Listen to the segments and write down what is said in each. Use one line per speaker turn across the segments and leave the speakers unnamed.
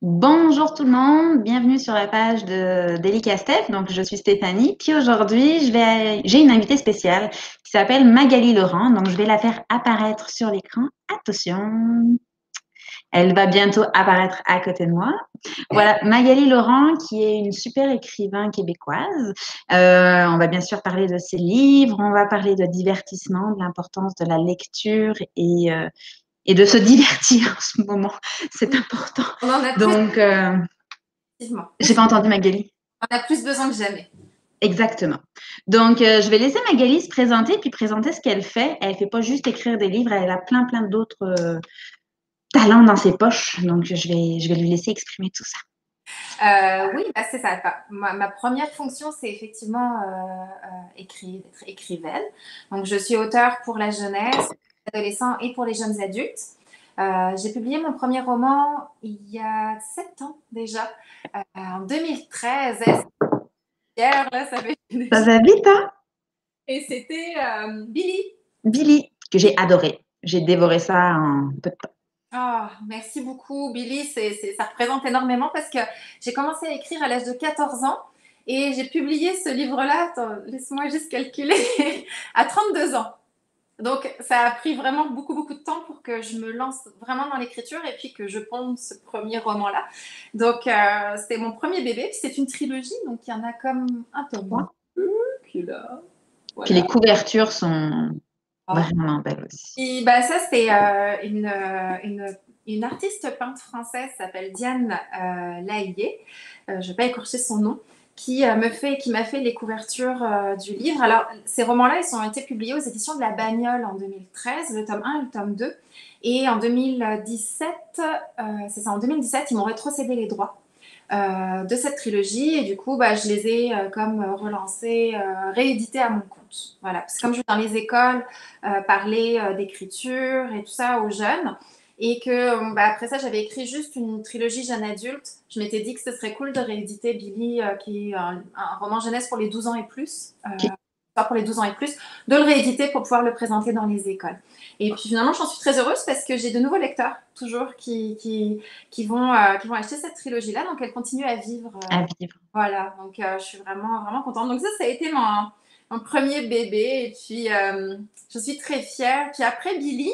Bonjour tout le monde, bienvenue sur la page de Délicat Steph. Donc, je suis Stéphanie. Puis aujourd'hui, j'ai une invitée spéciale qui s'appelle Magali Laurent. Donc, je vais la faire apparaître sur l'écran. Attention, elle va bientôt apparaître à côté de moi. Voilà, Magali Laurent, qui est une super écrivain québécoise. On va bien sûr parler de ses livres, on va parler de divertissement, de l'importance de la lecture et de se divertir en ce moment. C'est important.
On en a plus,
Donc,
effectivement.
j'ai pas entendu Magali.
On a plus besoin que jamais.
Exactement. Donc, je vais laisser Magali se présenter puis présenter ce qu'elle fait. Elle fait pas juste écrire des livres, elle a plein d'autres talents dans ses poches. Donc, je vais lui laisser exprimer tout ça.
Oui, bah, c'est ça. Enfin, ma première fonction, c'est effectivement d'être écrivaine. Donc, je suis auteure pour la jeunesse, les adolescents et pour les jeunes adultes. J'ai publié mon premier roman il y a 7 ans déjà, en 2013. Hier, là, ça fait
Ça
déjà.
va vite, hein?
Et c'était Billy.
Billy, que j'ai adoré. J'ai dévoré ça en peu de temps.
Oh, merci beaucoup, Billy. Ça représente énormément parce que j'ai commencé à écrire à l'âge de 14 ans et j'ai publié ce livre-là, attends, laisse-moi juste calculer, à 32 ans. Donc, ça a pris vraiment beaucoup de temps pour que je me lance vraiment dans l'écriture et puis que je ponde ce premier roman-là. Donc, c'était mon premier bébé. Puis c'est une trilogie, donc il y en a comme un tome
Trois.
2 qui est là.
Puis les
Voilà.
couvertures sont
Ah.
vraiment belles aussi.
Et bah, ça, c'est une artiste peintre française qui s'appelle Diane Laillet, je ne vais pas écorcher son nom, qui m'a fait les couvertures du livre. Alors, ces romans-là, ils ont été publiés aux éditions de La Bagnole en 2013, le tome 1 et le tome 2. Et en 2017, c'est ça, en 2017, ils m'ont rétrocédé les droits de cette trilogie et du coup bah, je les ai comme relancés, réédités à mon compte. Voilà, parce que comme je vais dans les écoles parler d'écriture et tout ça aux jeunes et que bah, après ça j'avais écrit juste une trilogie jeune adulte, je m'étais dit que ce serait cool de rééditer Billy qui est un roman jeunesse pour les 12 ans et plus. Pas pour les 12 ans et plus, de le rééditer pour pouvoir le présenter dans les écoles. Et puis finalement, j'en suis très heureuse parce que j'ai de nouveaux lecteurs, toujours, qui vont acheter cette trilogie-là. Donc, elle continue à vivre.
À vivre.
Voilà, donc je suis vraiment contente. Donc, ça a été mon premier bébé. Et puis, je suis très fière. Puis après, Billy.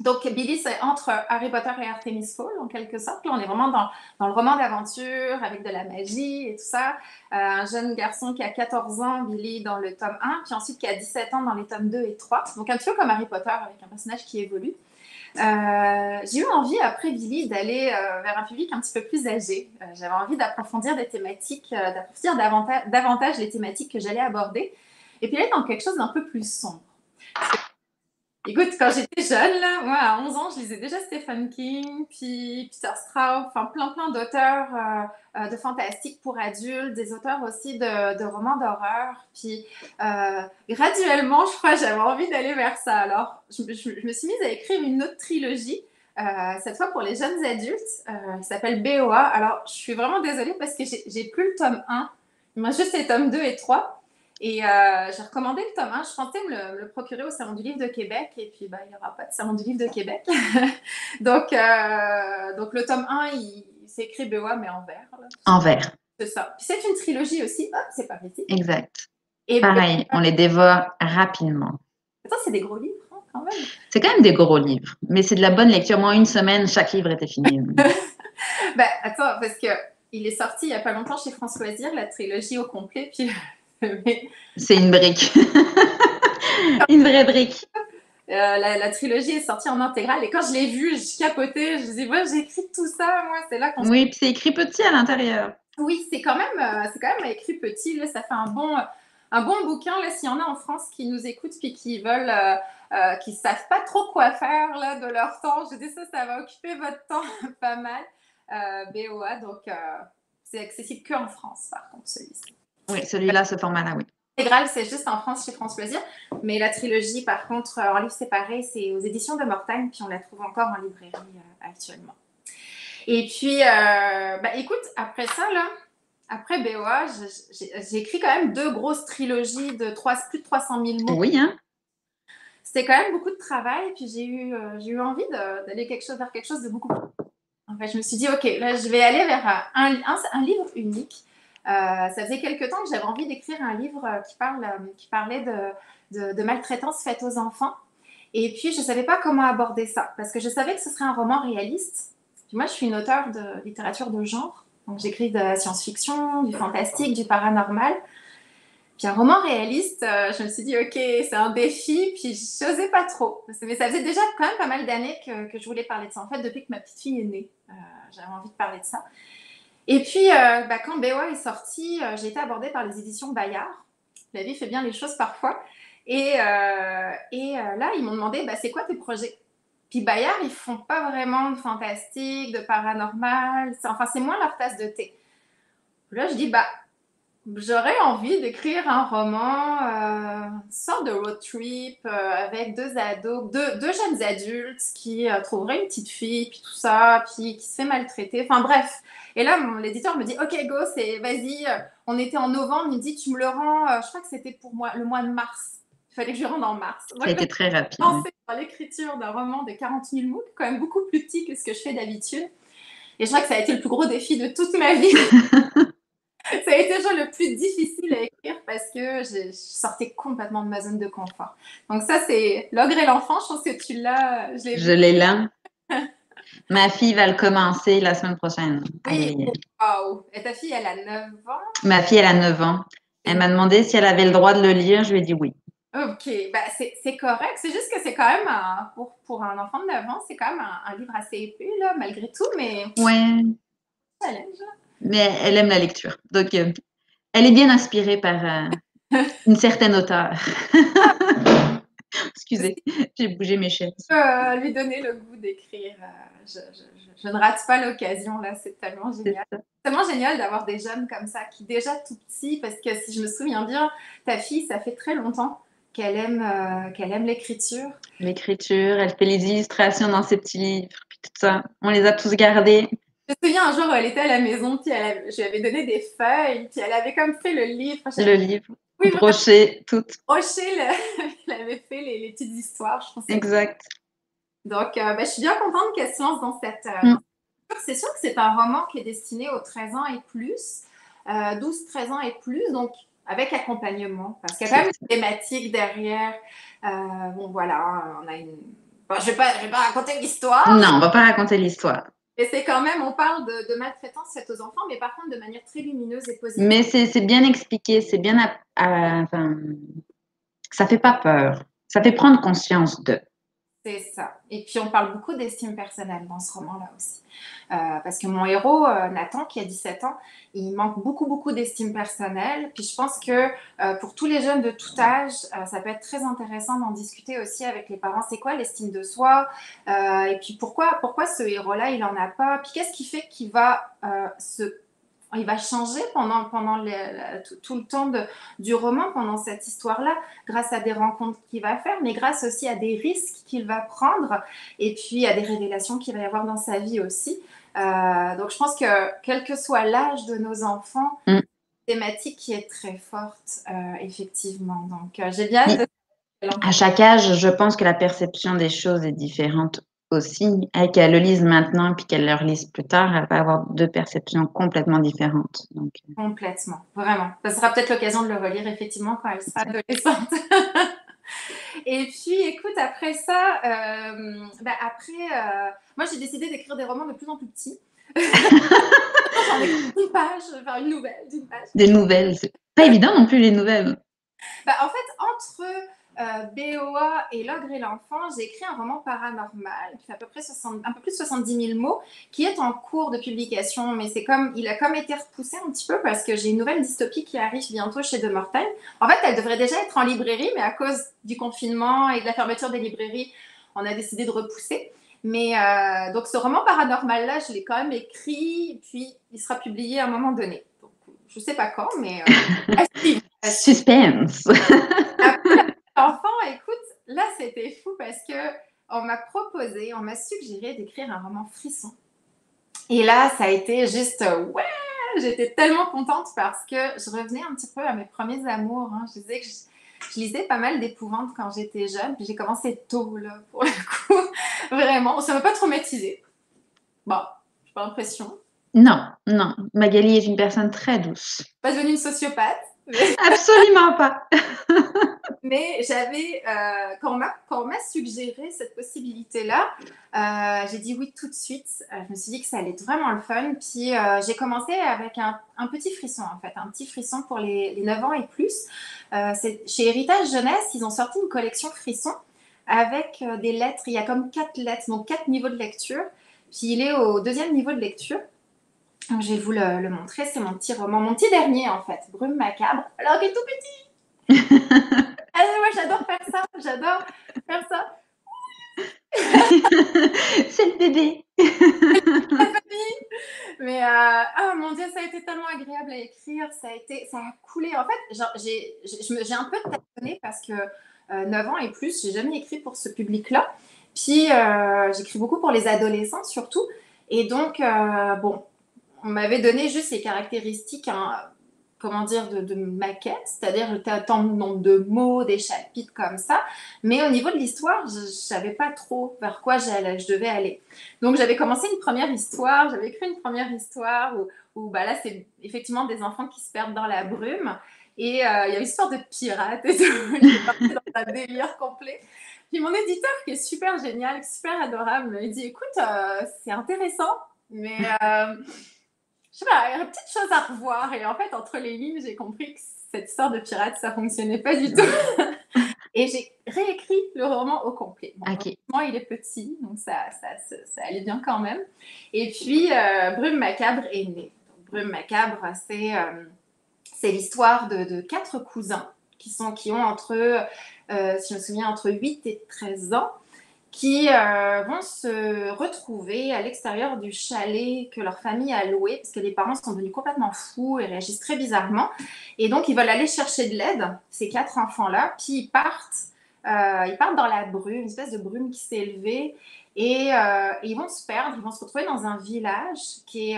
Donc, Billy, c'est entre Harry Potter et Artemis Fowl, en quelque sorte. Là, on est vraiment dans le roman d'aventure, avec de la magie et tout ça. Un jeune garçon qui a 14 ans, Billy, dans le tome 1, puis ensuite qui a 17 ans dans les tomes 2 et 3. Donc, un petit peu comme Harry Potter, avec un personnage qui évolue. J'ai eu envie, après Billy, d'aller vers un public un petit peu plus âgé. J'avais envie d'approfondir des thématiques, d'approfondir davantage les thématiques que j'allais aborder. Et puis là, dans quelque chose d'un peu plus sombre. Écoute, quand j'étais jeune, là, moi, à 11 ans, je lisais déjà Stephen King, puis Peter Straub, enfin plein d'auteurs de fantastique pour adultes, des auteurs aussi de romans d'horreur. Puis graduellement, je crois, j'avais envie d'aller vers ça. Alors, je me suis mise à écrire une autre trilogie, cette fois pour les jeunes adultes, qui s'appelle BOA. Alors, je suis vraiment désolée parce que j'ai plus le tome 1, il me reste juste les tomes 2 et 3. Et j'ai recommandé le tome 1. Je pensais me le procurer au Salon du Livre de Québec. Et puis, bah, il n'y aura pas de Salon du Livre de Québec. donc, le tome 1, il s'est écrit BOA, mais en vert. Là,
En vert.
c'est ça. Puis c'est une trilogie aussi. Hop, c'est par ici.
Exact.
Et
Pareil, on les dévore rapidement.
attends, c'est des gros livres, hein, quand même.
C'est quand même des gros livres, mais c'est de la bonne lecture. Moi, une semaine, chaque livre était fini.
Ben, attends, parce que il est sorti il n'y a pas longtemps chez France Loisirs, la trilogie au complet. Puis, mais,
C'est une brique. Une vraie brique.
la trilogie est sortie en intégrale et quand je l'ai vue, je capotais, je disais, ouais, j'ai écrit tout ça, moi, c'est là qu'on se...
Oui, puis c'est écrit petit à l'intérieur.
Oui, c'est quand même écrit petit, là, ça fait un bon bouquin, là, s'il y en a en France qui nous écoutent puis qui veulent, qui savent pas trop quoi faire, là, de leur temps, je dis ça va occuper votre temps pas mal, BOA, donc c'est accessible que en France, par contre, celui-ci.
Oui, celui-là, ce format-là, oui.
L'intégrale, c'est juste en France chez France Loisirs. Mais la trilogie, par contre, en livre séparé, c'est aux éditions de Mortagne, puis on la trouve encore en librairie actuellement. Et puis, bah, écoute, après ça, là, après BOA, j'ai écrit quand même 2 grosses trilogies de plus de 300 000 mots.
Oui, hein?
C'était quand même beaucoup de travail, puis j'ai eu envie d'aller vers quelque chose de beaucoup plus En fait, je me suis dit, OK, là, je vais aller vers un livre unique. Ça faisait quelque temps que j'avais envie d'écrire un livre qui parlait de maltraitance faite aux enfants. Et puis, je ne savais pas comment aborder ça, parce que je savais que ce serait un roman réaliste. Puis moi, je suis une auteure de littérature de genre. Donc, j'écris de la science-fiction, du fantastique, du paranormal. Puis un roman réaliste, je me suis dit, OK, c'est un défi, puis je n'osais pas trop. Mais ça faisait déjà quand même pas mal d'années que je voulais parler de ça. En fait, depuis que ma petite fille est née, j'avais envie de parler de ça. Et puis, quand BOA est sorti, j'ai été abordée par les éditions Bayard. La vie fait bien les choses parfois. Et là, ils m'ont demandé, c'est quoi tes projets? Puis Bayard, ils font pas vraiment de fantastique, de paranormal. C'est moins leur tasse de thé. Là, je dis, j'aurais envie d'écrire un roman, une sorte de road trip avec deux ados, deux jeunes adultes qui trouveraient une petite fille, puis tout ça, puis qui se fait maltraiter. Enfin bref. Et là, l'éditeur me dit, OK, go, vas-y. On était en novembre, il me dit, tu me le rends, je crois que c'était pour moi, le mois de mars. Il fallait que je le rende en mars.
Ça a été très rapide.
J'ai lancé dans l'écriture d'un roman de 40 000 mots, quand même beaucoup plus petit que ce que je fais d'habitude. Et je crois que ça a été le plus gros défi de toute ma vie. Ça a été toujours le plus difficile à écrire parce que je sortais complètement de ma zone de confort. Donc ça, c'est L'Ogre et l'Enfant. Je pense que tu l'as.
Je l'ai là. Ma fille va le commencer la semaine prochaine.
Oui, wow. Et ta fille, elle a 9 ans?
Ma fille, elle a 9 ans. Elle m'a demandé si elle avait le droit de le lire. Je lui ai dit oui.
OK, c'est correct. C'est juste que c'est quand même, pour un enfant de 9 ans, c'est quand même un livre assez épais, là, malgré tout, mais...
Ouais.
Challenge.
Mais elle aime la lecture. Donc, elle est bien inspirée par une certaine auteure. Excusez, j'ai bougé mes chaises.
Lui donner le goût d'écrire. Je ne rate pas l'occasion, là. C'est tellement génial. C'est tellement génial d'avoir des jeunes comme ça, qui déjà tout petits, parce que si je me souviens bien, ta fille, ça fait très longtemps qu'elle aime l'écriture.
L'écriture, elle fait les illustrations dans ses petits livres, puis tout ça. On les a tous gardés.
Je me souviens un jour où elle était à la maison, puis je lui avais donné des feuilles, puis elle avait comme fait le livre.
Le livre, oui, broché, tout.
Broché, elle avait fait les petites histoires, je pense.
Exact.
Donc, je suis bien contente qu'elle se lance dans cette... C'est sûr que c'est un roman qui est destiné aux 13 ans et plus, 12-13 ans et plus, donc avec accompagnement, parce qu'il y a quand même une thématique derrière. Bon, voilà, on a une... Bon, je vais pas raconter l'histoire.
Non, on va pas raconter l'histoire.
Et c'est quand même, on parle de maltraitance faite aux enfants, mais par contre de manière très lumineuse et positive.
Mais c'est bien expliqué, c'est bien... enfin, ça fait pas peur. Ça fait prendre conscience de...
C'est ça. Et puis, on parle beaucoup d'estime personnelle dans ce roman-là aussi. Parce que mon héros, Nathan, qui a 17 ans, il manque beaucoup d'estime personnelle. Puis, je pense que pour tous les jeunes de tout âge, ça peut être très intéressant d'en discuter aussi avec les parents. C'est quoi l'estime de soi? Et puis, pourquoi ce héros-là, il n'en a pas? Puis, qu'est-ce qui fait qu'il va il va changer pendant tout le temps du roman, pendant cette histoire-là, grâce à des rencontres qu'il va faire, mais grâce aussi à des risques qu'il va prendre et puis à des révélations qu'il va y avoir dans sa vie aussi. Donc, je pense que quel que soit l'âge de nos enfants, c'est une thématique qui est très forte, effectivement. Donc, j'ai bien hâte de...
À chaque âge, je pense que la perception des choses est différente aussi. Et qu'elle le lise maintenant puis qu'elle le relise plus tard, elle va avoir deux perceptions complètement différentes. Donc...
Complètement, vraiment. Ça sera peut-être l'occasion de le relire effectivement quand elle sera adolescente. Et puis, écoute, après ça, moi j'ai décidé d'écrire des romans de plus en plus petits. J'en ai une page, faire une nouvelle d'une page.
Des nouvelles, c'est pas évident non plus les nouvelles.
En fait, entre BOA et L'Ogre et l'Enfant, j'ai écrit un roman paranormal qui fait à peu près un peu plus de 70 000 mots, qui est en cours de publication, mais il a comme été repoussé un petit peu parce que j'ai une nouvelle dystopie qui arrive bientôt chez De Mortel. En fait, elle devrait déjà être en librairie, mais à cause du confinement et de la fermeture des librairies, on a décidé de repousser. Mais donc ce roman paranormal-là, je l'ai quand même écrit, puis il sera publié à un moment donné. Donc, je ne sais pas quand, mais
suspense.
Enfant, écoute, là c'était fou parce que on m'a suggéré d'écrire un roman frisson. Et là, ça a été juste ouais, j'étais tellement contente parce que je revenais un petit peu à mes premiers amours. Hein. Je disais que je lisais pas mal d'épouvante quand j'étais jeune, puis j'ai commencé tôt là pour le coup, vraiment. Ça m'a pas traumatisée. Bon, je sais pas l'impression.
Non, non. Magali est une personne très douce.
Pas devenue une sociopathe.
Absolument pas.
Mais j'avais, quand on m'a suggéré cette possibilité-là, j'ai dit oui tout de suite. Je me suis dit que ça allait être vraiment le fun. Puis j'ai commencé avec un petit frisson, en fait, un petit frisson pour les 9 ans et plus. Chez Héritage Jeunesse, ils ont sorti une collection frisson avec des lettres. Il y a comme 4 lettres, donc 4 niveaux de lecture. Puis il est au 2e niveau de lecture. Donc je vais vous le montrer. C'est mon petit roman, mon petit dernier en fait, Brume macabre. Alors qu'il est tout petit. Ah, moi j'adore faire ça, j'adore faire ça.
C'est le bébé.
Mais oh mon Dieu, ça a été tellement agréable à écrire, ça a coulé. En fait, genre, j'ai un peu tâtonné parce que 9 ans et plus, j'ai jamais écrit pour ce public-là. Puis j'écris beaucoup pour les adolescents surtout. Et donc, bon, on m'avait donné juste les caractéristiques, hein, comment dire, de maquette, c'est-à-dire tant de nombre de mots, des chapitres comme ça. Mais au niveau de l'histoire, je ne savais pas trop vers quoi je devais aller. Donc j'avais commencé une première histoire, j'avais écrit une première histoire où bah là, c'est effectivement des enfants qui se perdent dans la brume. Et il y avait une histoire de pirate et tout. J'étais partie dans un délire complet. Puis mon éditeur, qui est super génial, super adorable, m'a dit, écoute, c'est intéressant, mais je sais pas, il y a une petite chose à revoir. Et en fait, entre les lignes, j'ai compris que cette histoire de pirate, ça fonctionnait pas du tout. Et j'ai réécrit le roman au complet. Bon,
Ok.
il est petit, donc ça allait bien quand même. Et puis, Brume macabre est née. Brume macabre, c'est l'histoire de 4 cousins qui ont entre, si je me souviens, entre 8 et 13 ans, qui vont se retrouver à l'extérieur du chalet que leur famille a loué, parce que les parents sont devenus complètement fous et réagissent très bizarrement. Et donc, ils veulent aller chercher de l'aide, ces 4 enfants-là, puis ils partent dans la brume, une espèce de brume qui s'est élevée, et ils vont se perdre, ils vont se retrouver dans un village qui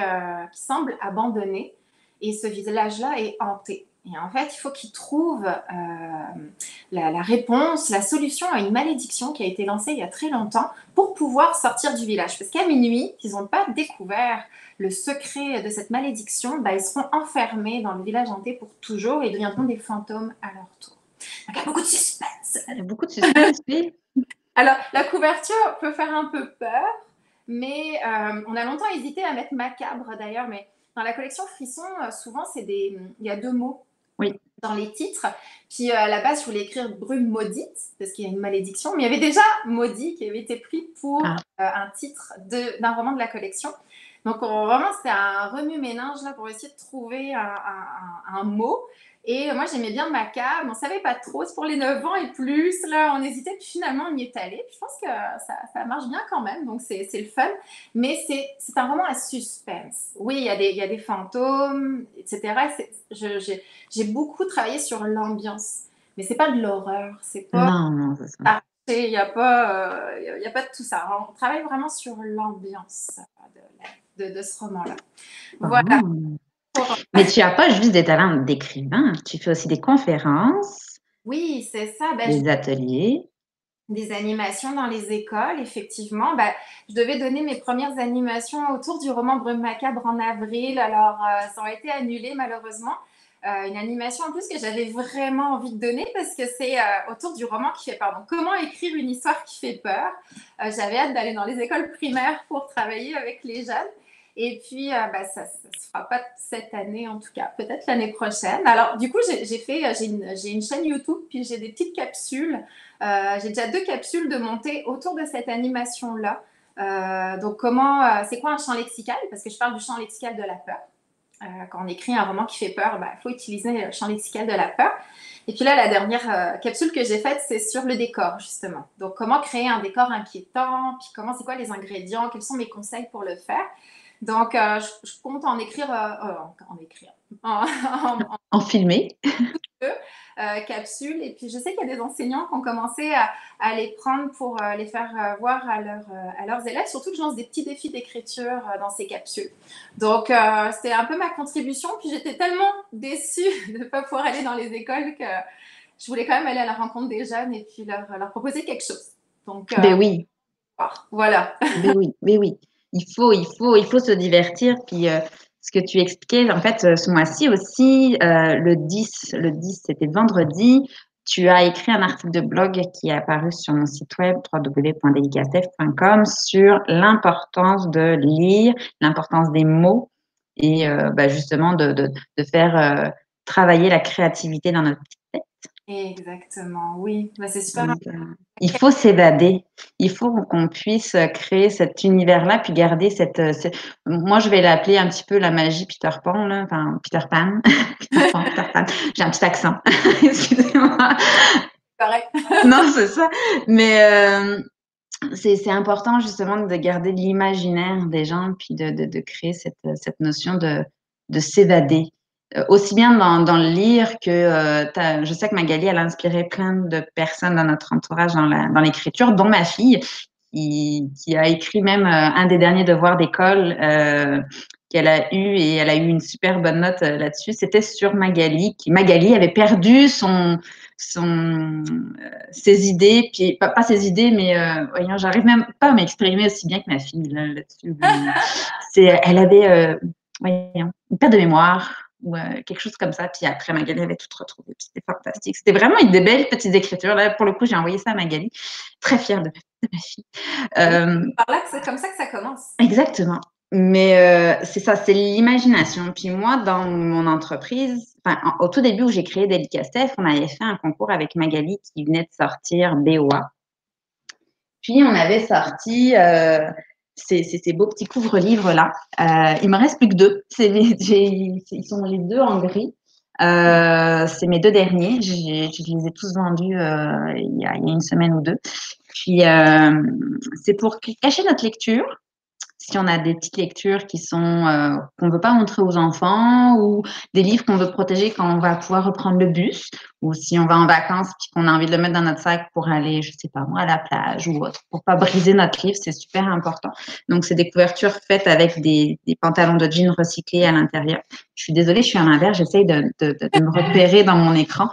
semble abandonné, et ce village-là est hanté. Et en fait, il faut qu'ils trouvent la réponse, la solution à une malédiction qui a été lancée il y a très longtemps pour pouvoir sortir du village. Parce qu'à minuit, s'ils n'ont pas découvert le secret de cette malédiction, bah, ils seront enfermés dans le village hanté pour toujours et deviendront des fantômes à leur tour. Donc il y a beaucoup de suspense.
Il y a beaucoup de suspense, oui.
Alors, la couverture peut faire un peu peur, mais on a longtemps hésité à mettre macabre d'ailleurs, mais dans la collection Frisson, souvent, il y a 2 mots.
Oui.
Dans les titres. Puis à la base, je voulais écrire Brume maudite, parce qu'il y a une malédiction, mais il y avait déjà Maudit qui avait été pris pour un titre d'un roman de la collection. Donc vraiment, c'était un remue-ménage là, pour essayer de trouver un mot. Et moi, j'aimais bien macabre, on ne savait pas trop, c'est pour les 9 ans et plus, là, on hésitait, puis finalement, on y est allé. Puis je pense que ça marche bien quand même, donc c'est le fun. Mais c'est un roman à suspense. Oui, il y a des fantômes, etc. J'ai beaucoup travaillé sur l'ambiance, mais c'est pas de l'horreur, c'est pas...
Non, c'est ça.
Il n'y a pas de tout ça. On travaille vraiment sur l'ambiance de ce roman-là. Voilà.
Mais tu n'as pas juste des talents d'écrivain, tu fais aussi des conférences,
Oui, c'est ça.
des ateliers.
Des animations dans les écoles, effectivement. Je devais donner mes premières animations autour du roman Brume macabre en avril. Alors, ça a été annulé malheureusement. Une animation en plus que j'avais vraiment envie de donner parce que c'est autour du roman qui fait peur. Donc, comment écrire une histoire qui fait peur. J'avais hâte d'aller dans les écoles primaires pour travailler avec les jeunes. Et puis, ça ne se fera pas cette année, en tout cas, peut-être l'année prochaine. Alors, du coup, j'ai une chaîne YouTube, puis j'ai des petites capsules. J'ai déjà 2 capsules de montée autour de cette animation-là. Donc, c'est quoi un champ lexical? Parce que je parle du champ lexical de la peur. Quand on écrit un roman qui fait peur, il faut utiliser le champ lexical de la peur. Et puis là, la dernière capsule que j'ai faite, c'est sur le décor, justement. Donc, comment créer un décor inquiétant, puis c'est quoi les ingrédients, quels sont mes conseils pour le faire. Donc, je compte en écrire,
en filmer.
Capsules. Et puis, je sais qu'il y a des enseignants qui ont commencé à les prendre pour les faire voir à leurs élèves. Surtout que je lance des petits défis d'écriture dans ces capsules. Donc, c'était un peu ma contribution. Puis, j'étais tellement déçue de ne pas pouvoir aller dans les écoles que je voulais quand même aller à la rencontre des jeunes et puis leur proposer quelque chose. Donc,
Ben oui.
voilà.
Ben oui, ben oui. il faut se divertir. Puis ce que tu expliquais, en fait, ce mois-ci aussi, le 10, c'était vendredi, tu as écrit un article de blog qui est apparu sur mon site web www.delicastef.com sur l'importance de lire, l'importance des mots et justement de faire travailler la créativité dans notre tête.
Exactement, oui. Bah, c'est super
Donc, il faut s'évader. Il faut qu'on puisse créer cet univers-là, puis garder moi, je vais l'appeler un petit peu la magie Peter Pan, là. Enfin, Peter Pan. Peter Pan, Peter Pan. J'ai un petit accent. Excusez-moi.
correct.
Non, c'est ça. Mais c'est important, justement, de garder l'imaginaire des gens, puis de créer cette notion de s'évader. Aussi bien dans le lire que je sais que Magali, elle a inspiré plein de personnes dans notre entourage dans l'écriture, dont ma fille, qui a écrit même un des derniers devoirs d'école qu'elle a eu, et elle a eu une super bonne note là-dessus. C'était sur Magali. Magali avait perdu ses idées, puis pas ses idées, mais voyons, j'arrive même pas à m'exprimer aussi bien que ma fille là-dessus. Elle avait voyons, une perte de mémoire ou quelque chose comme ça. Puis après, Magali avait tout retrouvé. Puis c'était fantastique. C'était vraiment une des belles petites écritures. Là, pour le coup, j'ai envoyé ça à Magali. Très fière de ma fille.
Par là, c'est comme ça que ça commence.
Exactement. Mais c'est ça, c'est l'imagination. Puis moi, dans mon entreprise, au tout début où j'ai créé Delicastef, on avait fait un concours avec Magali qui venait de sortir BOA. Puis on avait sorti ces beaux petits couvre-livres-là. Il me reste plus que 2. Ils sont les 2 en gris. C'est mes 2 derniers. Je les ai tous vendus il y a une semaine ou 2. Puis c'est pour cacher notre lecture. Si on a des petites lectures qu'on ne veut pas montrer aux enfants, ou des livres qu'on veut protéger quand on va pouvoir reprendre le bus, ou si on va en vacances puis qu'on a envie de le mettre dans notre sac pour aller, je sais pas moi, à la plage ou autre, pour pas briser notre livre, c'est super important. Donc, c'est des couvertures faites avec des pantalons de jeans recyclés à l'intérieur. Je suis désolée, je suis à l'envers, j'essaye de me repérer dans mon écran.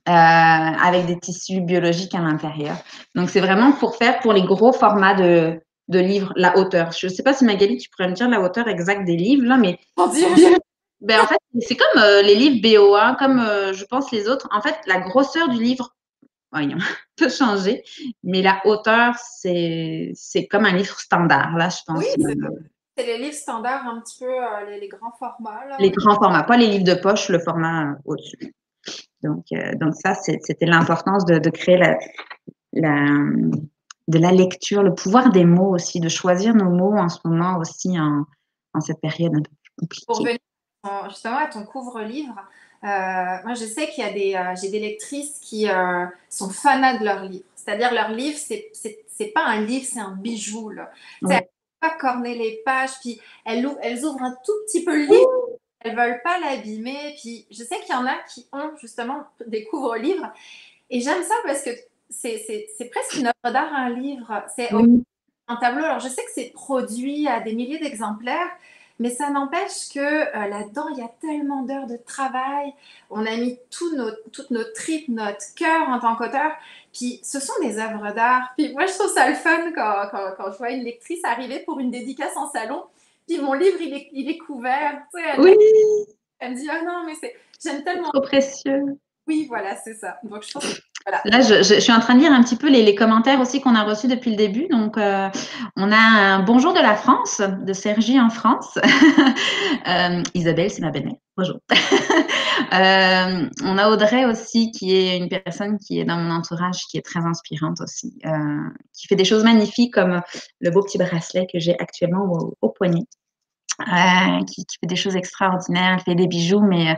Avec des tissus biologiques à l'intérieur. Donc, c'est vraiment pour les gros formats de livres, la hauteur. Je ne sais pas si Magali, tu pourrais me dire la hauteur exacte des livres, là, mais
Mon Dieu!
en fait, c'est comme les livres BOA, comme je pense les autres. En fait, la grosseur du livre, voyons, peut changer, mais la hauteur, c'est comme un livre standard, là, je
Oui,
pense.
c'est les livres standards, un petit peu les grands formats. Là,
Les grands formats, pas les livres de poche, le format au-dessus. Donc ça, c'était l'importance de créer de la lecture, le pouvoir des mots aussi, de choisir nos mots en ce moment aussi, en cette période un peu plus
pour
compliquée.
venir justement à ton couvre-livre, moi je sais qu'il y a j'ai des lectrices qui sont fanats de leurs livres. C'est-à-dire leur livre, c'est pas un livre, c'est un bijou. Là.
Oui.
Elles ne pas corner les pages, puis elles ouvrent un tout petit peu le livre. Elles veulent pas l'abîmer. Puis je sais qu'il y en a qui ont justement des couvre-livres. Et j'aime ça parce que c'est presque une œuvre d'art, un livre. C'est
Oui.
un tableau. Alors je sais que c'est produit à des milliers d'exemplaires, mais ça n'empêche que là-dedans, il y a tellement d'heures de travail. On a mis toutes nos tripes, notre cœur en tant qu'auteur. Puis ce sont des œuvres d'art. Puis moi, je trouve ça le fun quand je vois une lectrice arriver pour une dédicace en salon. Puis mon livre, il est couvert. Tu sais,
Oui,
elle me dit, ah non, mais j'aime tellement.
trop précieux.
Oui, voilà, c'est ça. Donc je pense que voilà.
Là, je suis en train de lire un petit peu les commentaires aussi qu'on a reçus depuis le début. Donc, on a un bonjour de la France, de Sergi en France. Isabelle, c'est ma belle-mère. Bonjour. On a Audrey aussi, qui est une personne qui est dans mon entourage, qui est très inspirante aussi, qui fait des choses magnifiques comme le beau petit bracelet que j'ai actuellement au poignet, qui fait des choses extraordinaires. Elle fait des bijoux, mais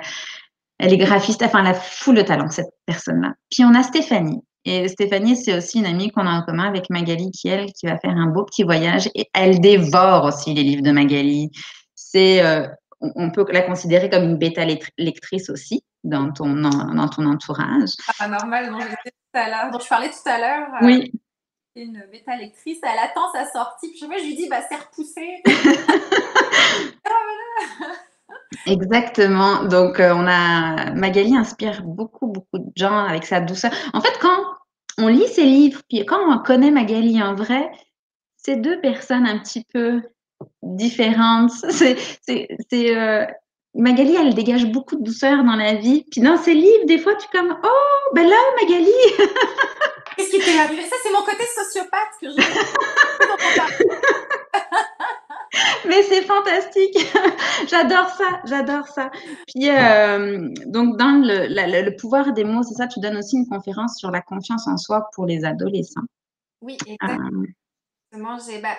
elle est graphiste, enfin, elle a full de talent, cette personne-là. Puis on a Stéphanie. Et Stéphanie, c'est aussi une amie qu'on a en commun avec Magali, qui va faire un beau petit voyage. Et elle dévore aussi les livres de Magali. On peut la considérer comme une bêta-lectrice aussi dans ton entourage.
Ah, normal, dont je parlais tout à l'heure.
Oui.
Une bêta lectrice, elle attend sa sortie. Puis je lui dis, bah, c'est repoussé.
Exactement. Donc, Magali inspire beaucoup, beaucoup de gens avec sa douceur. En fait, quand on lit ses livres, puis quand on connaît Magali en vrai, c'est 2 personnes un petit peu différente. Magali, elle dégage beaucoup de douceur dans la vie. Puis dans ses livres, des fois, tu es comme, oh, ben là, Magali.
Qu'est-ce qui t'est arrivé? Ça, c'est mon côté sociopathe que je
Mais c'est fantastique. J'adore ça, j'adore ça. Puis, donc, dans le pouvoir des mots, c'est ça, tu donnes aussi une conférence sur la confiance en soi pour les adolescents.
Oui, exactement.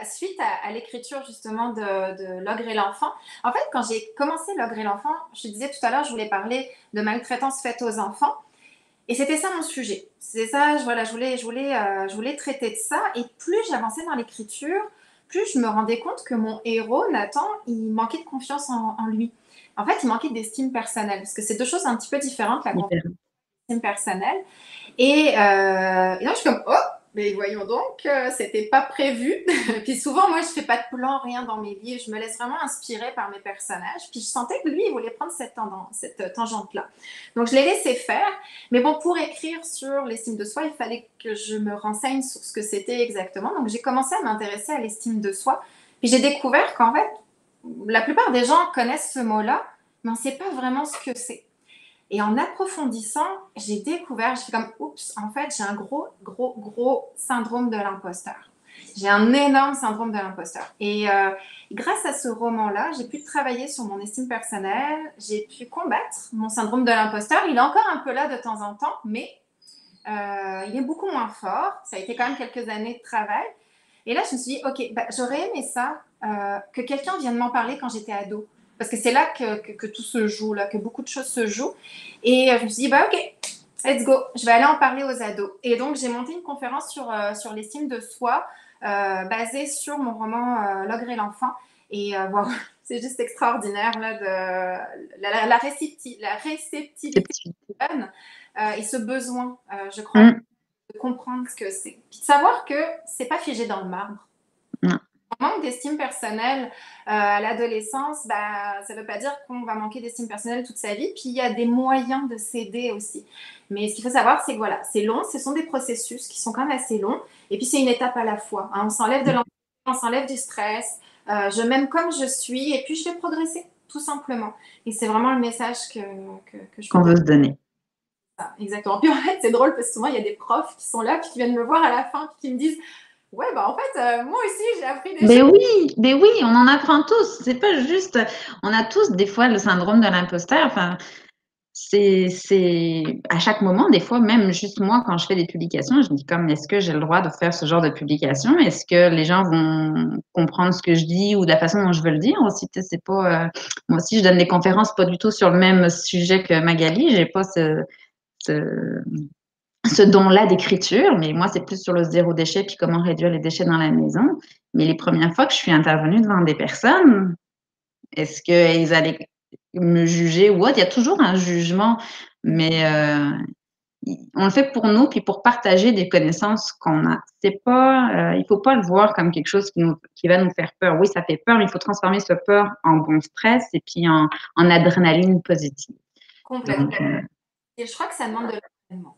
Suite à l'écriture justement de L'Ogre et l'Enfant, en fait, quand j'ai commencé L'Ogre et l'Enfant, je te disais tout à l'heure, je voulais parler de maltraitance faite aux enfants. Et c'était ça mon sujet. C'est ça, je voulais traiter de ça. Et plus j'avançais dans l'écriture, plus je me rendais compte que mon héros, Nathan, il manquait de confiance en lui. En fait, il manquait d'estime personnelle. Parce que c'est deux choses un petit peu différentes, la confiance et l'estime personnelle. Et là, je suis comme, oh, mais voyons donc, c'était pas prévu. Puis souvent, moi, je fais pas de plan, rien dans mes livres. Je me laisse vraiment inspirer par mes personnages. Puis je sentais que lui, il voulait prendre cette tangente-là. Donc, je l'ai laissé faire. Mais bon, pour écrire sur l'estime de soi, il fallait que je me renseigne sur ce que c'était exactement. Donc, j'ai commencé à m'intéresser à l'estime de soi. Puis j'ai découvert qu'en fait, la plupart des gens connaissent ce mot-là, mais on ne sait pas vraiment ce que c'est. Et en approfondissant, j'ai découvert, j'ai fait comme, oups, en fait, j'ai un gros syndrome de l'imposteur. J'ai un énorme syndrome de l'imposteur. Et grâce à ce roman-là, j'ai pu travailler sur mon estime personnelle, j'ai pu combattre mon syndrome de l'imposteur. Il est encore un peu là de temps en temps, mais il est beaucoup moins fort. Ça a été quand même quelques années de travail. Et là, je me suis dit, OK, j'aurais aimé ça, que quelqu'un vienne m'en parler quand j'étais ado. Parce que c'est là que tout se joue, là, que beaucoup de choses se jouent. Et je me suis dit, OK, let's go, je vais aller en parler aux ados. Et donc, j'ai monté une conférence sur l'estime de soi, basée sur mon roman L'Ogre et l'Enfant. Et wow, c'est juste extraordinaire, là, la réceptivité et ce besoin, je crois, de comprendre ce que c'est. Puis de savoir que c'est pas figé dans le marbre. Un manque d'estime personnelle à l'adolescence, ça ne veut pas dire qu'on va manquer d'estime personnelle toute sa vie. Puis il y a des moyens de s'aider aussi. Mais ce qu'il faut savoir, c'est que voilà, c'est long, ce sont des processus qui sont quand même assez longs. Et puis c'est une étape à la fois. Hein. On s'enlève de l'anxiété, on s'enlève du stress. Je m'aime comme je suis et puis je vais progresser, tout simplement. Et c'est vraiment le message
qu'on veut se donner.
Exactement. Puis en fait, c'est drôle parce que souvent il y a des profs qui sont là puis qui viennent me voir à la fin puis qui me disent ouais, en fait, moi aussi, j'ai appris des choses.
Mais oui, on en apprend tous. C'est pas juste. On a tous des fois le syndrome de l'imposteur. Enfin, c'est à chaque moment, des fois, même juste moi, quand je fais des publications, je me dis comme, est-ce que j'ai le droit de faire ce genre de publication? Est-ce que les gens vont comprendre ce que je dis ou de la façon dont je veux le dire aussi? C'est pas. Moi aussi, je donne des conférences pas du tout sur le même sujet que Magali. J'ai pas ce don-là d'écriture, mais moi, c'est plus sur le zéro déchet puis comment réduire les déchets dans la maison. Mais les premières fois que je suis intervenue devant des personnes, est-ce qu'ils allaient me juger ou autre? Il y a toujours un jugement, mais on le fait pour nous puis pour partager des connaissances qu'on a. C'est pas, il faut pas le voir comme quelque chose qui va nous faire peur. Oui, ça fait peur, mais il faut transformer ce peur en bon stress et puis en adrénaline positive.
Complètement. Et je crois que ça demande de l'entraînement.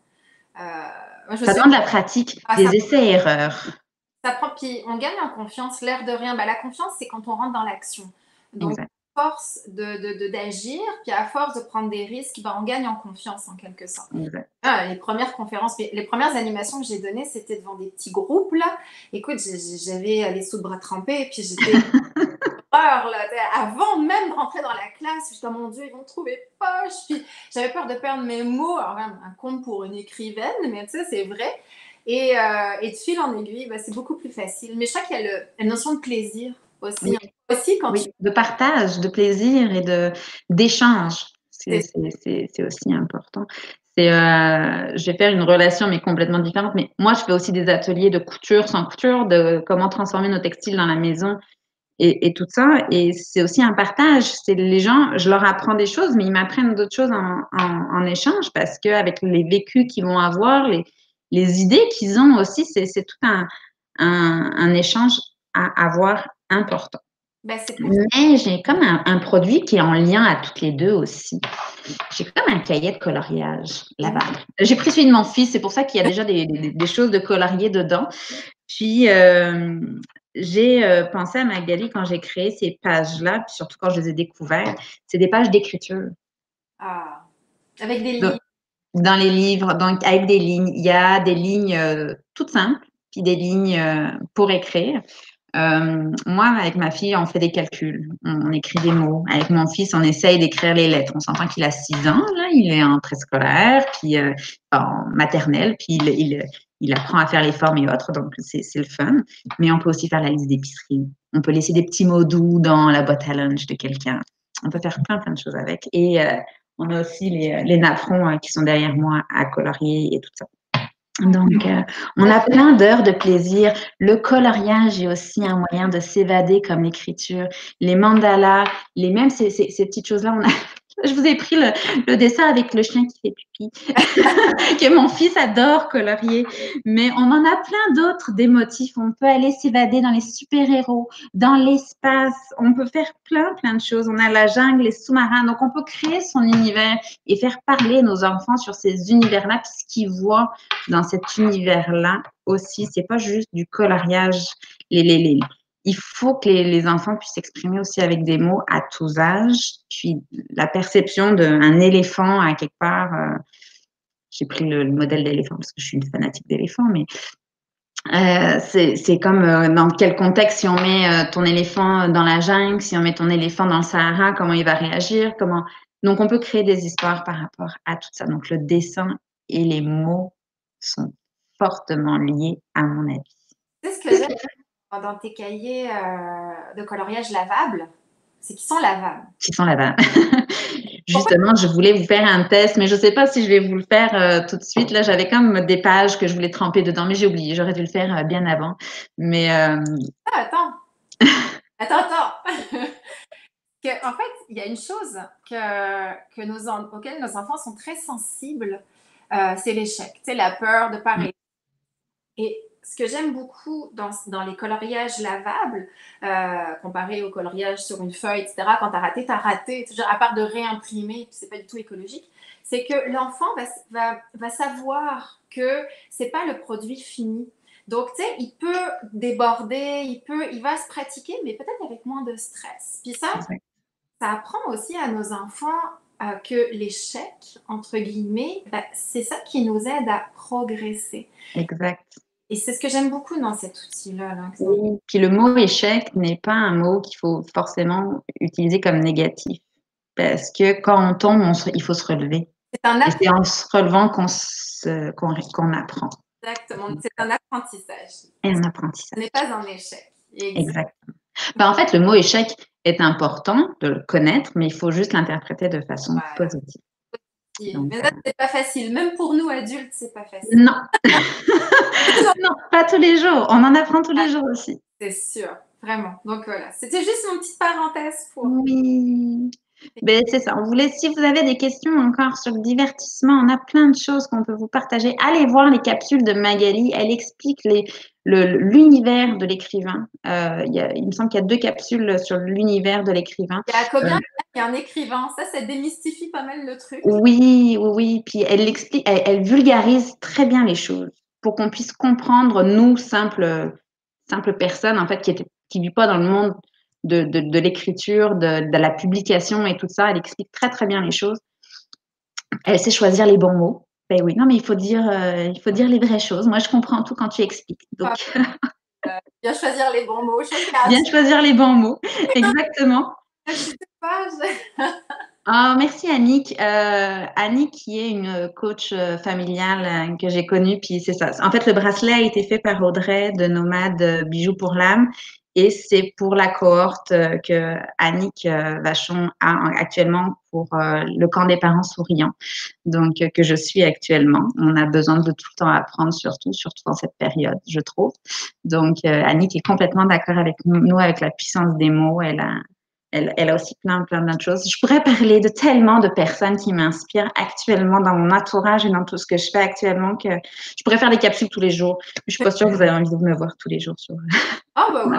Ça demande de la pratique, des essais-erreurs.
Ça prend, puis on gagne en confiance, l'air de rien. La confiance, c'est quand on rentre dans l'action. Donc,
exact.
À force d'agir, puis à force de prendre des risques, on gagne en confiance en quelque sorte. Les premières conférences, les premières animations que j'ai données, c'était devant des petits groupes. Là. Écoute, j'avais les sous de bras trempés, et puis j'étais peur, là, avant même de rentrer dans la classe. Je me mon Dieu, ils vont me trouver poche. Puis j'avais peur de perdre mes mots. Alors, même, un conte pour une écrivaine, mais tu sais, c'est vrai. Et de fil en aiguille, c'est beaucoup plus facile. Mais je crois qu'il y a la notion de plaisir aussi.
Oui. Aussi quand de partage, de plaisir et d'échange. C'est aussi important. Je vais faire une relation, mais complètement différente. Mais moi, je fais aussi des ateliers de couture sans couture, de comment transformer nos textiles dans la maison et tout ça. Et c'est aussi un partage. C'est les gens, je leur apprends des choses, mais ils m'apprennent d'autres choses en échange parce qu'avec les vécus qu'ils vont avoir, les idées qu'ils ont aussi, c'est tout un échange à avoir important. Mais j'ai comme un produit qui est en lien à toutes les deux aussi. J'ai comme un cahier de coloriage là-bas. J'ai pris celui de mon fils, c'est pour ça qu'il y a déjà des choses de colorier dedans. Puis, j'ai pensé à Magali quand j'ai créé ces pages-là, puis surtout quand je les ai découvertes. C'est des pages d'écriture.
Ah, avec des
Donc,
livres.
dans les livres, donc avec des lignes. Il y a des lignes toutes simples, puis des lignes pour écrire. Moi, avec ma fille, on fait des calculs. On écrit des mots. Avec mon fils, on essaye d'écrire les lettres. On s'entend qu'il a 6 ans, là. Il est en préscolaire, puis en maternelle, puis il apprend à faire les formes et autres, donc c'est le fun. Mais on peut aussi faire la liste d'épicerie. On peut laisser des petits mots doux dans la boîte à lunch de quelqu'un. On peut faire plein de choses avec. Et on a aussi les napperons qui sont derrière moi à colorier et tout ça. Donc, on a plein d'heures de plaisir. Le coloriage est aussi un moyen de s'évader comme l'écriture. Les mandalas, même ces petites choses-là. Je vous ai pris le dessin avec le chien qui fait pipi, que mon fils adore colorier. Mais on en a plein d'autres des motifs. On peut aller s'évader dans les super-héros, dans l'espace. On peut faire plein de choses. On a la jungle, les sous-marins. Donc, on peut créer son univers et faire parler nos enfants sur ces univers-là, puis ce qu'ils voient dans cet univers-là aussi. C'est pas juste du coloriage. Il faut que les enfants puissent s'exprimer aussi avec des mots à tous âges. Puis la perception d'un éléphant à quelque part, j'ai pris le modèle d'éléphant parce que je suis une fanatique d'éléphant, mais c'est comme dans quel contexte, si on met ton éléphant dans la jungle, si on met ton éléphant dans le Sahara, comment il va réagir, comment. Donc, on peut créer des histoires par rapport à tout ça. Donc, le dessin et les mots sont fortement liés, à mon avis.
C'est ce que j'aime dans tes cahiers de coloriage lavables, c'est qu'ils sont lavables.
Qui sont là-bas. Justement, je voulais vous faire un test, mais je ne sais pas si je vais vous le faire tout de suite. Là, j'avais comme des pages que je voulais tremper dedans, mais j'ai oublié. J'aurais dû le faire bien avant. Mais
Attends. En fait, il y a une chose auquel nos enfants sont très sensibles, c'est l'échec, c'est la peur de ne pas réussir. Et ce que j'aime beaucoup dans les coloriages lavables, comparé au coloriage sur une feuille, etc., quand tu as raté, tu as raté, à part de réimprimer, c'est pas du tout écologique, c'est que l'enfant va savoir que c'est pas le produit fini. Donc, tu sais, il peut déborder, il va se pratiquer, mais peut-être avec moins de stress. Puis ça apprend aussi à nos enfants que l'échec, entre guillemets, c'est ça qui nous aide à progresser.
Exact.
Et c'est ce que j'aime beaucoup dans cet outil-là.
Oui. Puis le mot échec n'est pas un mot qu'il faut forcément utiliser comme négatif. Parce que quand on tombe, il faut se relever. Et c'est en se relevant qu'on apprend.
Exactement. C'est un apprentissage.
Et un apprentissage.
Ce n'est pas un échec.
Exactement. En fait, le mot échec est important de le connaître, mais il faut juste l'interpréter de façon positive.
Donc, mais ça, c'est pas facile. Même pour nous adultes, c'est pas facile.
Non. Non, pas tous les jours. On en apprend tous les jours aussi.
C'est sûr, vraiment. Donc voilà, c'était juste une petite parenthèse pour.
Oui. Ben, c'est ça. On voulait, si vous avez des questions encore sur le divertissement, on a plein de choses qu'on peut vous partager. Allez voir les capsules de Magali. Elle explique l'univers de l'écrivain. Il me semble qu'il y a 2 capsules sur l'univers de l'écrivain.
Il y a combien il y a un écrivain? Ça démystifie pas mal le truc.
Oui. Puis elle explique, elle vulgarise très bien les choses pour qu'on puisse comprendre, nous, simples personnes, en fait, qui ne vivent pas dans le monde de l'écriture, de la publication et tout ça. Elle explique très bien les choses. Elle sait choisir les bons mots. Ben oui, non, mais il faut dire les vraies choses. Moi, je comprends tout quand tu expliques. Donc,
bien choisir les bons mots.
Bien choisir les bons mots, exactement. Merci Annick. Annick qui est une coach familiale que j'ai connue, puis c'est ça. En fait, le bracelet a été fait par Audrey de Nomade Bijoux pour l'âme et c'est pour la cohorte que Annick Vachon a actuellement pour le camp des parents souriants, donc que je suis actuellement. On a besoin de tout le temps apprendre, surtout dans cette période, je trouve. Donc Annick est complètement d'accord avec nous, avec la puissance des mots. Elle a aussi plein d'autres choses. Je pourrais parler de tellement de personnes qui m'inspirent actuellement dans mon entourage et dans tout ce que je fais actuellement que je pourrais faire des capsules tous les jours. Mais je suis pas sûre que vous avez envie de me voir tous les jours sur.
Oui.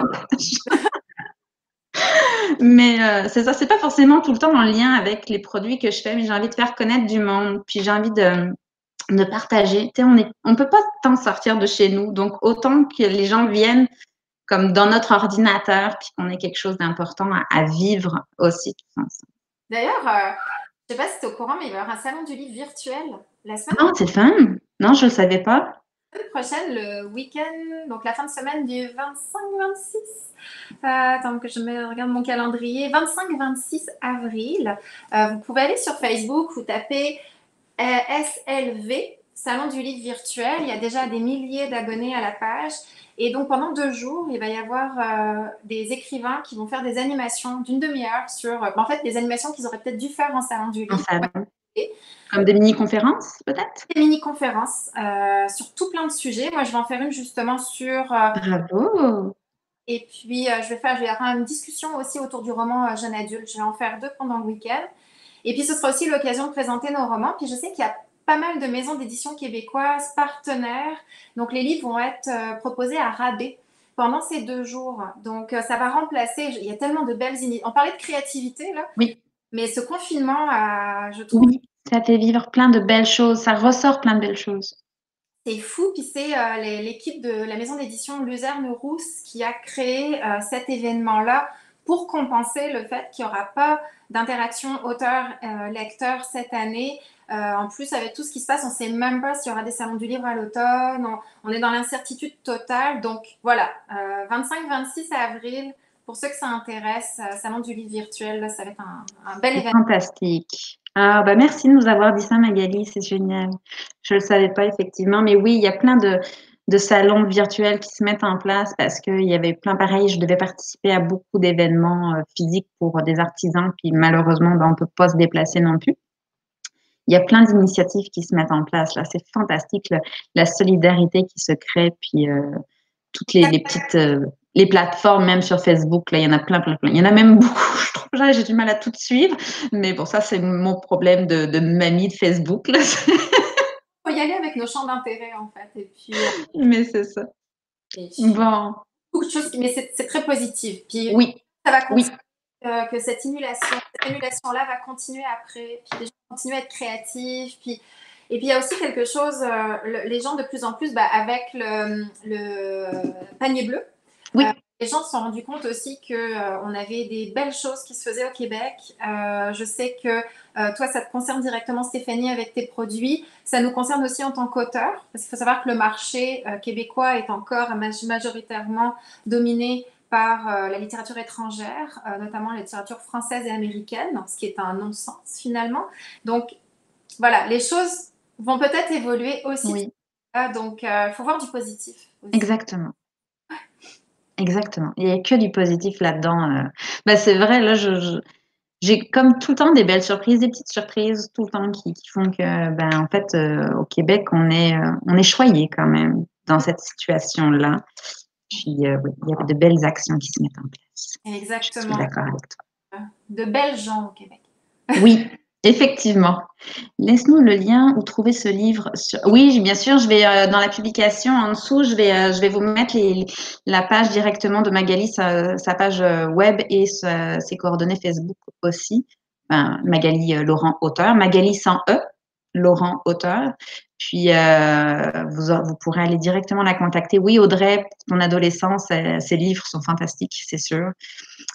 Mais c'est ça, c'est pas forcément tout le temps en lien avec les produits que je fais, mais j'ai envie de faire connaître du monde, puis j'ai envie de partager. Tu sais, on peut pas tant sortir de chez nous, donc autant que les gens viennent comme dans notre ordinateur, puis qu'on ait quelque chose d'important à vivre aussi tous ensemble.
D'ailleurs, je ne sais pas si tu es au courant, mais il va y avoir un salon du livre virtuel la semaine
Non, c'est le fun. Non, je ne le savais pas.
prochaine, le week-end, donc la fin de semaine du 25-26. Attends que je me regarde mon calendrier. 25-26 avril. Vous pouvez aller sur Facebook, vous tapez SLV, Salon du livre virtuel. Il y a déjà des milliers d'abonnés à la page. Et donc pendant 2 jours, il va y avoir des écrivains qui vont faire des animations d'une demi-heure sur, en fait, des animations qu'ils auraient peut-être dû faire en salon du
En
livre.
salon. Comme des mini-conférences, peut-être?
Des mini-conférences sur tout plein de sujets. Moi, je vais en faire une justement sur...
Bravo!
et puis, je vais faire une discussion aussi autour du roman jeune adulte. Je vais en faire 2 pendant le week-end. Et puis, ce sera aussi l'occasion de présenter nos romans. Puis, je sais qu'il y a pas mal de maisons d'édition québécoises partenaires. Donc, les livres vont être proposés à rabais pendant ces 2 jours. Donc, ça va remplacer... Il y a tellement de belles initiatives. On parlait de créativité, là.
Oui.
Mais ce confinement, je trouve...
Oui, ça fait vivre plein de belles choses. Ça ressort plein de belles choses.
C'est fou, puis c'est l'équipe de la maison d'édition Luzerne Rousse qui a créé cet événement-là pour compenser le fait qu'il n'y aura pas d'interaction auteur-lecteur cette année. En plus, avec tout ce qui se passe, on ne sait même pas s'il y aura des salons du livre à l'automne. On est dans l'incertitude totale. Donc voilà, 25-26 avril, pour ceux que ça intéresse, salon du livre virtuel, là, ça va être un bel
C'est
événement.
fantastique. Ah, bah merci de nous avoir dit ça, Magali, c'est génial. Je ne le savais pas, effectivement. Mais oui, il y a plein de salons virtuels qui se mettent en place parce qu'il y avait plein pareil. Je devais participer à beaucoup d'événements physiques pour des artisans, puis malheureusement, ben, on ne peut pas se déplacer non plus. Il y a plein d'initiatives qui se mettent en place là. C'est fantastique, la solidarité qui se crée, puis toutes les petites les plateformes, même sur Facebook, là, il y en a plein. Il y en a même beaucoup. Je trouve là, j'ai du mal à tout suivre. Mais bon, ça, c'est mon problème de mamie de Facebook. Là.
Il faut y aller avec nos champs d'intérêt, en fait. Et puis,
Mais c'est ça. Bon.
Beaucoup de choses, mais c'est très positif. Puis
Oui.
ça va
Oui.
continuer, que cette émulation-là va continuer après. Puis les gens vont continuer à être créatifs. Et puis il y a aussi quelque chose, les gens de plus en plus, avec le panier bleu,
Oui.
les gens se sont rendus compte aussi qu'on avait des belles choses qui se faisaient au Québec. Je sais que toi, ça te concerne directement, Stéphanie, avec tes produits. Ça nous concerne aussi en tant qu'auteur, parce qu'il faut savoir que le marché québécois est encore majoritairement dominé par la littérature étrangère, notamment la littérature française et américaine, ce qui est un non-sens finalement. Donc voilà, les choses vont peut-être évoluer aussi.
Oui.
Donc il faut voir du positif aussi.
Exactement. Exactement. Il n'y a que du positif là-dedans. Bah, c'est vrai, là, j'ai comme tout le temps des belles surprises, des petites surprises tout le temps qui font que, ben, en fait, au Québec, on est choyé quand même dans cette situation-là. Puis, oui, il y a de belles actions qui se mettent en place.
Exactement.
Je suis d'accord avec toi.
De belles gens au Québec.
Oui, effectivement. Laisse-nous le lien où trouver ce livre. Oui, bien sûr, je vais dans la publication en dessous, je vais vous mettre la page directement de Magali, sa page web et ses coordonnées Facebook aussi. Magali Laurent auteur, Magali sans E, Laurent auteur. Puis vous pourrez aller directement la contacter. Oui, Audrey, ton adolescence, ses livres sont fantastiques, c'est sûr.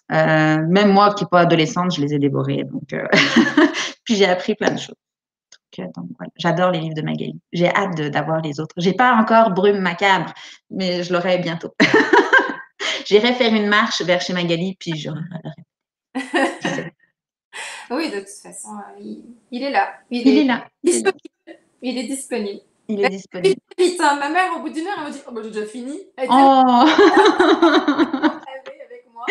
Même moi qui n'ai pas adolescente, je les ai dévorés. Donc, puis j'ai appris plein de choses. Donc, voilà. J'adore les livres de Magali. J'ai hâte d'avoir les autres. J'ai pas encore Brume macabre, mais je l'aurai bientôt. J'irai faire une marche vers chez Magali, puis je reviendrai.
Oui, de toute façon, il est là.
Il est là.
Il est disponible.
Il est disponible.
Vite, hein. Ma mère, au bout d'une heure, elle me dit « Oh, bah, j'ai déjà fini. » Elle
Oh
avec moi.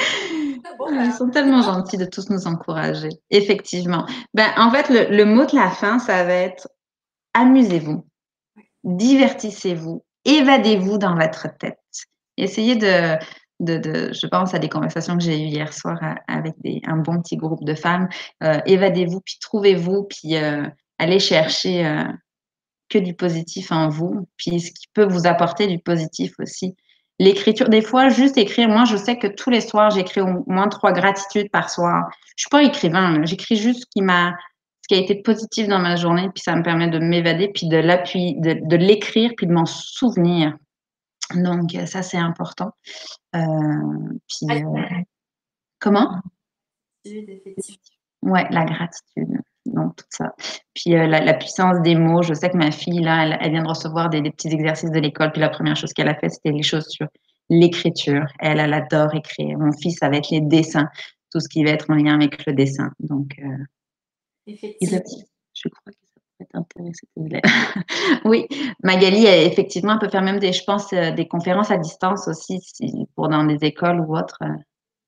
Ils sont tellement gentils de tous nous encourager. Effectivement. Ben, en fait, le mot de la fin, ça va être amusez-vous, divertissez-vous, évadez-vous dans votre tête. Essayez je pense à des conversations que j'ai eues hier soir avec un bon petit groupe de femmes. Évadez-vous, puis trouvez-vous, puis allez chercher que du positif en vous, puis ce qui peut vous apporter du positif aussi. L'écriture, des fois, juste écrire. Moi, je sais que tous les soirs, j'écris au moins 3 gratitudes par soir. Je suis pas écrivain, j'écris juste ce qui a été positif dans ma journée, puis ça me permet de m'évader, puis de l'écrire, puis de m'en souvenir. Donc ça, c'est important. Puis,
Ah,
comment?
effectivement.
Ouais, la gratitude, donc tout ça. Puis, la puissance des mots, je sais que ma fille là, elle vient de recevoir des petits exercices de l'école, puis la première chose qu'elle a fait, c'était les choses sur l'écriture. Elle adore écrire. Mon fils, ça va être les dessins, tout ce qui va être en lien avec le dessin. Donc,
Effectivement.
je crois que ça pourrait t'intéresser tes élèves. Oui, Magali, effectivement, elle peut faire même je pense, des conférences à distance aussi, si pour dans des écoles ou autres.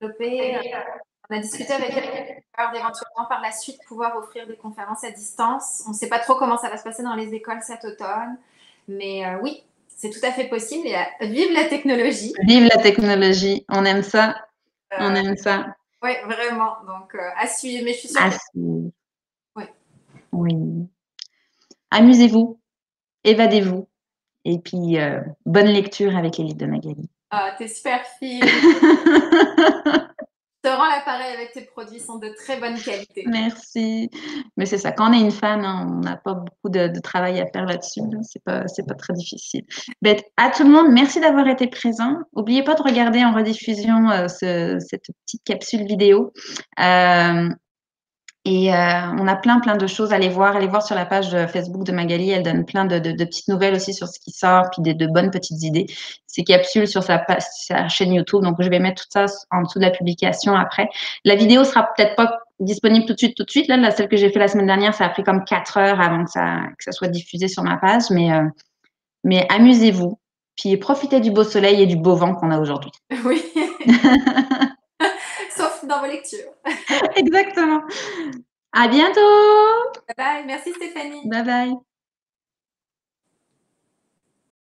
Développé, on a discuté avec elle d'éventuellement par la suite pouvoir offrir des conférences à distance. On ne sait pas trop comment ça va se passer dans les écoles cet automne, mais oui, c'est tout à fait possible. Et vive la technologie.
Vive la technologie, on aime ça, on aime ça.
Oui, vraiment. Donc, à suivre. Mais je suis sûre
À
que...
suivre.
Oui.
Oui. Amusez-vous, évadez-vous, et puis bonne lecture avec les livres de Magali.
Ah, t'es super fine. Je te rends l'appareil avec tes produits, sont de très bonne qualité.
Merci. Mais c'est ça, quand on est une fan, hein, on n'a pas beaucoup de travail à faire là-dessus. Là. C'est pas très difficile. Ben, à tout le monde, merci d'avoir été présent. N'oubliez pas de regarder en rediffusion cette petite capsule vidéo. Et on a plein de choses à aller voir sur la page Facebook de Magali. Elle donne plein de petites nouvelles aussi sur ce qui sort, puis de bonnes petites idées. Ces capsules sur sa chaîne YouTube. Donc, je vais mettre tout ça en dessous de la publication après. La vidéo sera peut-être pas disponible tout de suite. Là, celle que j'ai fait la semaine dernière, ça a pris comme 4 heures avant que ça soit diffusé sur ma page. Mais amusez-vous. Puis profitez du beau soleil et du beau vent qu'on a aujourd'hui.
Oui. Sauf dans vos lectures.
Exactement. À bientôt.
Bye bye. Merci Stéphanie.
Bye bye.